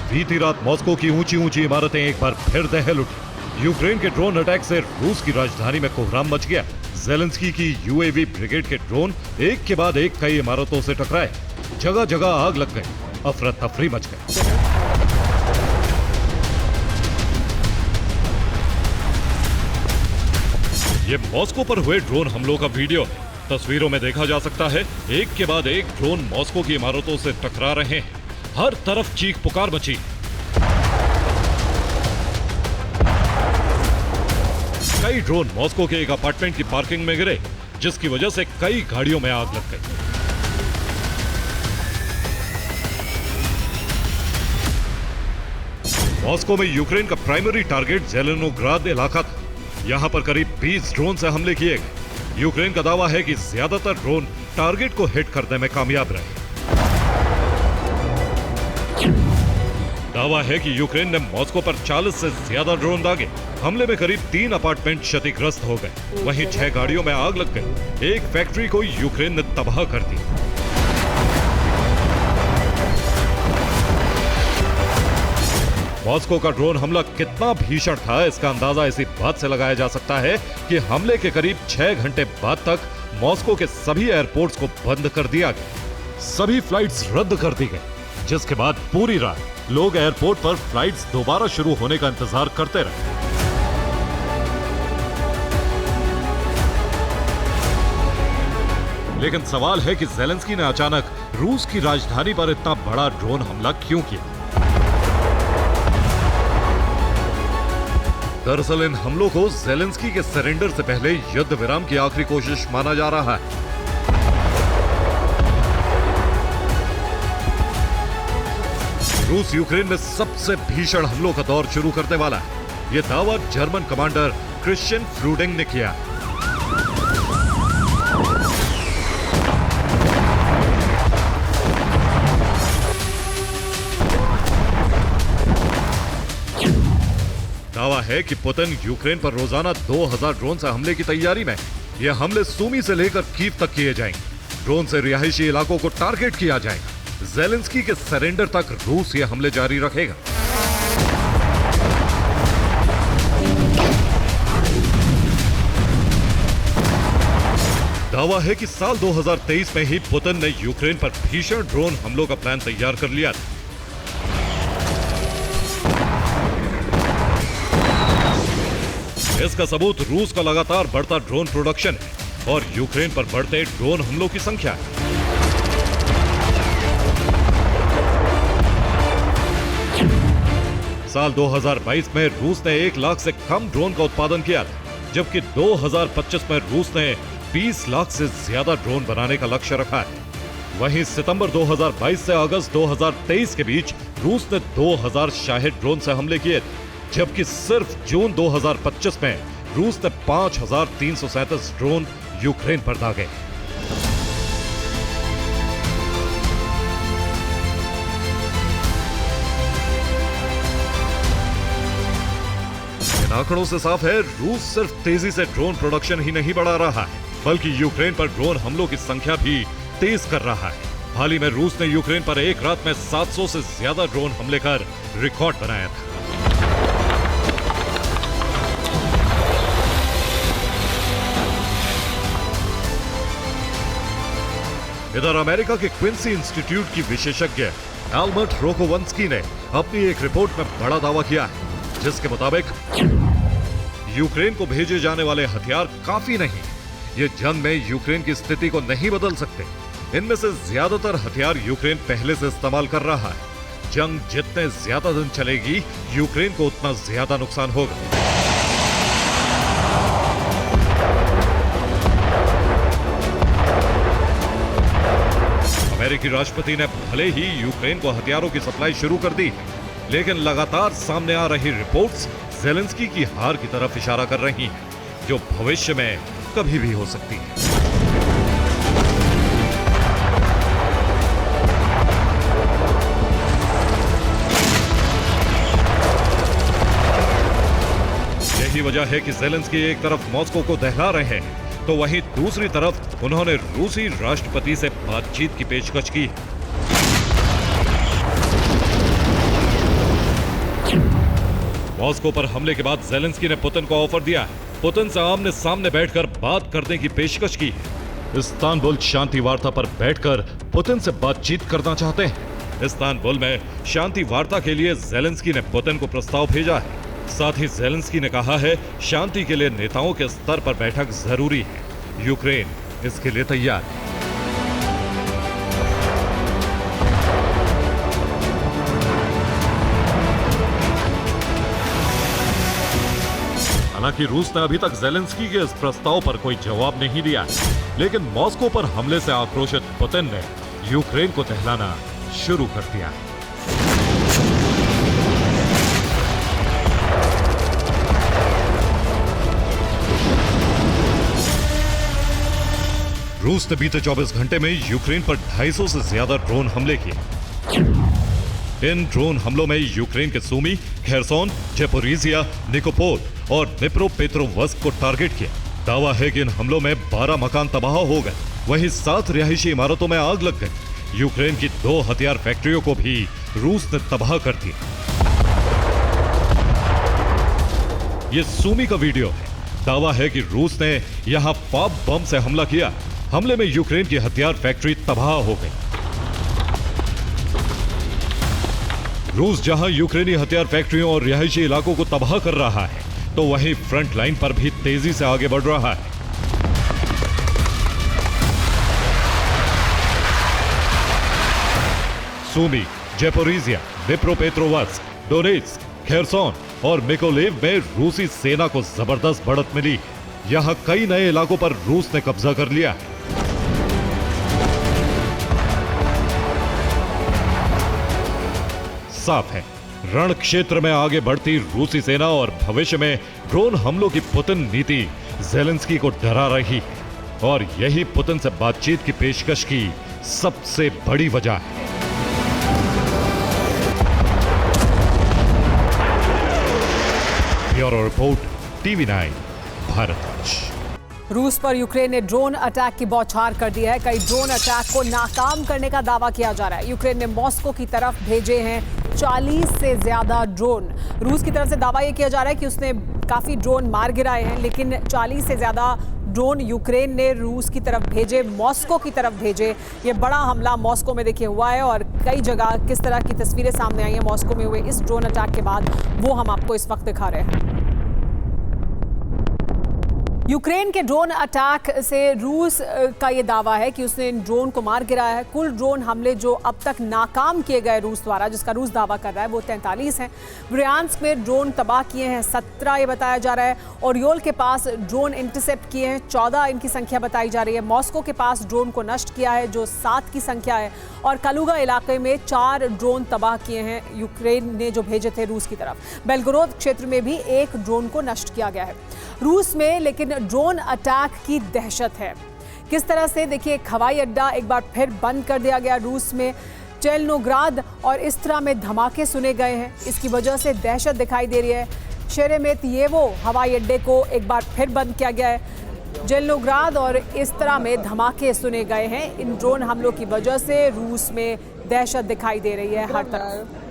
C: बीती रात मॉस्को की ऊंची ऊंची इमारतें एक बार फिर दहल उठी। यूक्रेन के ड्रोन अटैक से रूस की राजधानी में कोहराम मच गया। ज़ेलेंस्की की UAV ब्रिगेड के ड्रोन एक के बाद एक कई इमारतों से टकराए, जगह जगह आग लग गई, अफरा तफरी मच गई। ये मॉस्को पर हुए ड्रोन हमलों का वीडियो है। तस्वीरों में देखा जा सकता है एक के बाद एक ड्रोन मॉस्को की इमारतों से टकरा रहे हैं। हर तरफ चीख पुकार मची। कई ड्रोन मॉस्को के एक अपार्टमेंट की पार्किंग में गिरे, जिसकी वजह से कई गाड़ियों में आग लग गई। मॉस्को में यूक्रेन का प्राइमरी टारगेट ज़ेलेनोग्राद इलाका था। यहां पर करीब 20 ड्रोन से हमले किए गए। यूक्रेन का दावा है कि ज्यादातर ड्रोन टारगेट को हिट करने में कामयाब रहे। दावा है कि यूक्रेन ने मॉस्को पर 40 से ज्यादा ड्रोन दागे। हमले में करीब 3 अपार्टमेंट क्षतिग्रस्त हो गए। वहीं 6 गाड़ियों में आग लग गई। एक फैक्ट्री को यूक्रेन ने तबाह कर दिया। मॉस्को का ड्रोन हमला कितना भीषण था, इसका अंदाजा इसी बात से लगाया जा सकता है कि हमले के करीब 6 घंटे बाद तक मॉस्को के सभी एयरपोर्ट्स को बंद कर दिया गया। सभी फ्लाइट्स रद्द कर दी गई, जिसके बाद पूरी रात लोग एयरपोर्ट पर फ्लाइट्स दोबारा शुरू होने का इंतजार करते रहे। लेकिन सवाल है कि ज़ेलेंस्की ने अचानक रूस की राजधानी पर इतना बड़ा ड्रोन हमला क्यों किया? दरअसल इन हमलों को ज़ेलेंस्की के सरेंडर से पहले युद्ध विराम की आखिरी कोशिश माना जा रहा है। रूस यूक्रेन में सबसे भीषण हमलों का दौर शुरू करने वाला है। यह दावा जर्मन कमांडर क्रिश्चियन फ्रूडिंग ने किया। दावा है कि पुतिन यूक्रेन पर रोजाना 2000 ड्रोन से हमले की तैयारी में। यह हमले सूमी से लेकर कीव तक किए जाएंगे। ड्रोन से रिहायशी इलाकों को टारगेट किया जाएगा। ज़ेलेंस्की के सरेंडर तक रूस ये हमले जारी रखेगा। दावा है कि साल 2023 में ही पुतिन ने यूक्रेन पर भीषण ड्रोन हमलों का प्लान तैयार कर लिया था। इसका सबूत रूस का लगातार बढ़ता ड्रोन प्रोडक्शन है और यूक्रेन पर बढ़ते ड्रोन हमलों की संख्या है। साल 2022 में रूस ने 1 लाख से कम ड्रोन का उत्पादन किया था, जबकि 2025 में रूस ने 20 लाख से ज्यादा ड्रोन बनाने का लक्ष्य रखा है। वहीं सितंबर 2022 से अगस्त 2023 के बीच रूस ने 2000 शाहिद ड्रोन से हमले किए थे, जबकि सिर्फ जून 2025 में रूस ने 5337 ड्रोन यूक्रेन पर दागे। आंकड़ों से साफ है, रूस सिर्फ तेजी से ड्रोन प्रोडक्शन ही नहीं बढ़ा रहा है, बल्कि यूक्रेन पर ड्रोन हमलों की संख्या भी तेज कर रहा है। हाल ही में रूस ने यूक्रेन पर एक रात में 700 से ज्यादा ड्रोन हमले कर रिकॉर्ड बनाया था। इधर अमेरिका के क्विंसी इंस्टीट्यूट की विशेषज्ञ एल्बर्ट रोकोवंस्की ने अपनी एक रिपोर्ट में बड़ा दावा किया है, जिसके मुताबिक यूक्रेन को भेजे जाने वाले हथियार काफी नहीं, ये जंग में यूक्रेन की स्थिति को नहीं बदल सकते। इनमें से ज्यादातर हथियार यूक्रेन पहले से इस्तेमाल कर रहा है। जंग जितने ज्यादा दिन चलेगी, यूक्रेन को उतना ज्यादा नुकसान होगा। अमेरिकी राष्ट्रपति ने भले ही यूक्रेन को हथियारों की सप्लाई शुरू कर दी, लेकिन लगातार सामने आ रही रिपोर्ट्स ज़ेलेंस्की की हार की तरफ इशारा कर रही हैं, जो भविष्य में कभी भी हो सकती है। यही वजह है कि ज़ेलेंस्की एक तरफ मॉस्को को दहला रहे हैं, तो वहीं दूसरी तरफ उन्होंने रूसी राष्ट्रपति से बातचीत की पेशकश की। मॉस्को पर हमले के बाद ज़ेलेंस्की ने पुतिन को ऑफर दिया है, पुतिन से आमने सामने बैठकर बात करने की पेशकश की। इस्तांबुल शांति वार्ता पर बैठकर पुतिन से बातचीत करना चाहते हैं। इस्तांबुल में शांति वार्ता के लिए ज़ेलेंस्की ने पुतिन को प्रस्ताव भेजा है। साथ ही ज़ेलेंस्की ने कहा है, शांति के लिए नेताओं के स्तर पर बैठक जरूरी है। यूक्रेन इसके लिए तैयार है। हालांकि रूस ने अभी तक ज़ेलेंस्की के इस प्रस्ताव पर कोई जवाब नहीं दिया, लेकिन मॉस्को पर हमले से आक्रोशित पुतिन ने यूक्रेन को दहलाना शुरू कर दिया है। रूस ने बीते 24 घंटे में यूक्रेन पर 250 से ज्यादा ड्रोन हमले किए। इन ड्रोन हमलों में यूक्रेन के सूमी, खेरसोन, जेपोरिजिया, निकोपोल और डिनिप्रोपेट्रोवस्क को टारगेट किया। दावा है कि इन हमलों में 12 मकान तबाह हो गए, वहीं 7 रिहायशी इमारतों में आग लग गई। यूक्रेन की 2 हथियार फैक्ट्रियों को भी रूस ने तबाह कर दिया। ये सूमी का वीडियो है। दावा है कि रूस ने यहां पाप बम से हमला किया। हमले में यूक्रेन की हथियार फैक्ट्री तबाह हो गई। रूस जहां यूक्रेनी हथियार फैक्ट्रियों और रिहायशी इलाकों को तबाह कर रहा है, तो वहीं फ्रंट लाइन पर भी तेजी से आगे बढ़ रहा है। सूमी, जेपोरिजिया, डिनिप्रोपेट्रोवस्क, डोनेत्स्क, खेरसोन और मिकोलेव में रूसी सेना को जबरदस्त बढ़त मिली। यहां कई नए इलाकों पर रूस ने कब्जा कर लिया है। साफ है, रण क्षेत्र में आगे बढ़ती रूसी सेना और भविष्य में ड्रोन हमलों की पुतिन नीति ज़ेलेंस्की को डरा रही है, और यही पुतिन से बातचीत की पेशकश की सबसे बड़ी वजह है। Bureau report, TV9 Bharatvarsh.
A: रूस पर यूक्रेन ने ड्रोन अटैक की बौछार कर दी है। कई ड्रोन अटैक को नाकाम करने का दावा किया जा रहा है। यूक्रेन ने मॉस्को की तरफ भेजे हैं 40 से ज्यादा ड्रोन। रूस की तरफ से दावा यह किया जा रहा है कि उसने काफी ड्रोन मार गिराए हैं, लेकिन 40 से ज्यादा ड्रोन यूक्रेन ने रूस की तरफ भेजे, मॉस्को की तरफ भेजे। ये बड़ा हमला मॉस्को में देखिए हुआ है, और कई जगह किस तरह की तस्वीरें सामने आई हैं मॉस्को में हुए इस ड्रोन अटैक के बाद, वो हम आपको इस वक्त दिखा रहे हैं। यूक्रेन के ड्रोन अटैक से रूस का ये दावा है कि उसने इन ड्रोन को मार गिराया है। कुल ड्रोन हमले जो अब तक नाकाम किए गए रूस द्वारा, जिसका रूस दावा कर रहा है, वो 43 हैं। ब्रियांस्क में ड्रोन तबाह किए हैं 17, ये बताया जा रहा है। ओरियोल के पास ड्रोन इंटरसेप्ट किए हैं 14, इनकी संख्या बताई जा रही है। मॉस्को के पास ड्रोन को नष्ट किया है, जो 7 की संख्या है। और कलुगा इलाके में 4 ड्रोन तबाह किए हैं यूक्रेन ने, जो भेजे थे रूस की तरफ। बेलगोरोद क्षेत्र में भी 1 ड्रोन को नष्ट किया गया है। रूस में लेकिन ड्रोन अटैक की दहशत है। किस तरह से देखिए, एक हवाई अड्डा एक बार फिर बंद कर दिया गया रूस में, चेल्नोग्राद और इस तरह में धमाके सुने गए हैं। इसकी वजह से दहशत दिखाई दे रही है। शेरेमेतियेवो हवाई अड्डे को एक बार फिर बंद किया गया है। जेलनोग्राद और इस तरह में धमाके सुने गए हैं। इन ड्रोन हमलों की वजह से रूस में दहशत दिखाई दे रही है हर तरफ।